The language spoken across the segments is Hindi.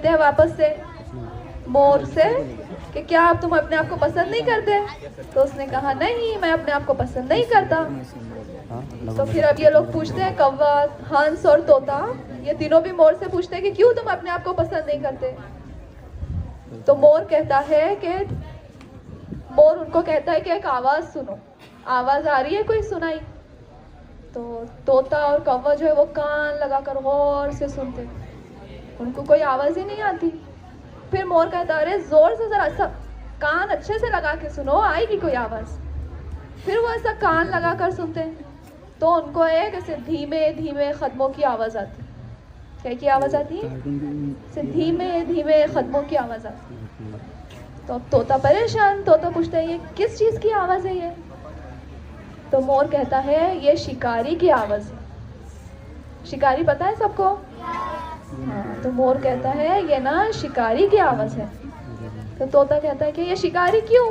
हैं वापस से मोर से कि क्या आप तुम अपने आप को पसंद नहीं करते? तो उसने कहा नहीं, मैं अपने आप को पसंद नहीं करता। तो फिर अब ये लोग पूछते हैं, कौवा, हंस और तोता, ये तीनों भी मोर से पूछते हैं कि क्यों तुम अपने आप को पसंद नहीं करते? तो मोर कहता है कि मोर उनको कहता है कि एक आवाज सुनो, आवाज आ रही है कोई सुनाई? तो तोता और कौवा जो है वो कान लगाकर गौर से सुनते, उनको कोई आवाज ही नहीं आती। फिर मोर कहता है अरे जोर से जरा सब कान अच्छे से लगा के सुनो, आएगी कोई आवाज। फिर वो ऐसा कान लगा कर सुनते हैं तो उनको एक ऐसे धीमे धीमे कदमों की आवाज आती। क्या की आवाज आती है? ऐसे धीमे धीमे कदमों की आवाज आती। तो अब तोता परेशान, तोता पूछता है ये किस चीज की आवाज है ये? तो मोर कहता है ये शिकारी की आवाज है। शिकारी पता है सबको? हाँ, तो मोर कहता है ये ना शिकारी की आवाज है। तो तोता कहता है कि ये शिकारी क्यों?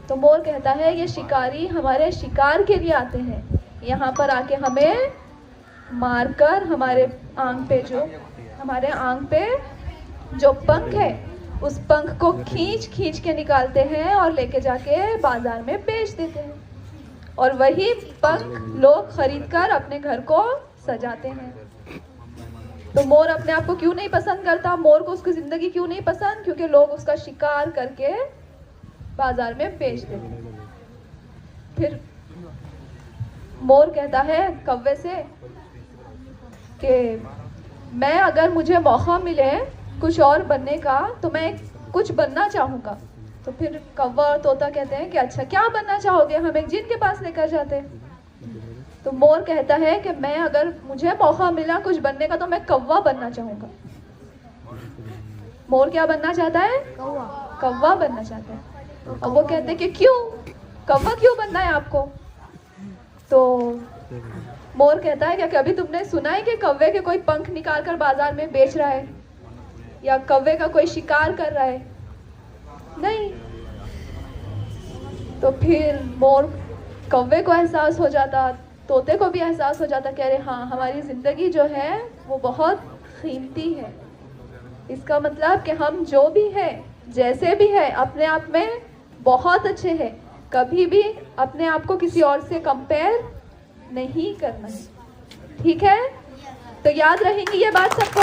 तो मोर कहता है ये शिकारी हमारे शिकार के लिए आते हैं, यहाँ पर आके हमें मारकर हमारे आंख पे जो पंख है उस पंख को खींच खींच के निकालते हैं और लेके जाके बाजार में बेच देते हैं, और वही पंख लोग खरीद कर अपने घर को सजाते हैं। तो मोर अपने आप को क्यों नहीं पसंद करता? मोर को उसकी जिंदगी क्यों नहीं पसंद? क्योंकि लोग उसका शिकार करके बाजार में बेच देते हैं। फिर मोर कहता है कौवे से कि मैं अगर मुझे मौका मिले कुछ और बनने का तो मैं कुछ बनना चाहूँगा। तो फिर कौवा और तोता कहते हैं कि अच्छा क्या बनना चाहोगे, हम एक जिन के पास लेकर जाते हैं। तो मोर कहता है कि मैं अगर मुझे मौका मिला कुछ बनने का तो मैं कौवा बनना चाहूँगा। मोर क्या बनना चाहता है? कौवा बनना चाहता है। और वो कहते हैं कि क्यों, कौवा क्यों बनना है आपको? तो मोर कहता है क्या कभी तुमने सुना है कि कौवे के कोई पंख निकाल कर बाजार में बेच रहा है या कौवे का कोई शिकार कर रहा है? नहीं। तो फिर मोर कौवे को एहसास हो जाता, तोते को भी एहसास हो जाता कि अरे हाँ हमारी ज़िंदगी जो है वो बहुत कीमती है। इसका मतलब कि हम जो भी है जैसे भी है अपने आप में बहुत अच्छे हैं, कभी भी अपने आप को किसी और से कंपेयर नहीं करना है। ठीक है? तो याद रहेंगी ये बात सबको,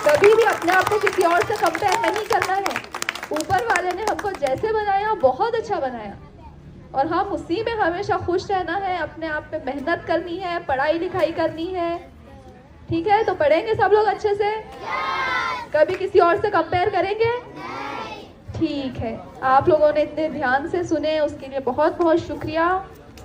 कभी भी अपने आप को किसी और से कंपेयर नहीं करना है। ऊपर वाले ने हमको जैसे बनाया बहुत अच्छा बनाया और हम उसी में हमेशा खुश रहना है, अपने आप पे मेहनत करनी है, पढ़ाई लिखाई करनी है। ठीक है? तो पढ़ेंगे सब लोग अच्छे से? कभी किसी और से कंपेयर करेंगे? ठीक है, आप लोगों ने इतने ध्यान से सुने उसके लिए बहुत बहुत शुक्रिया।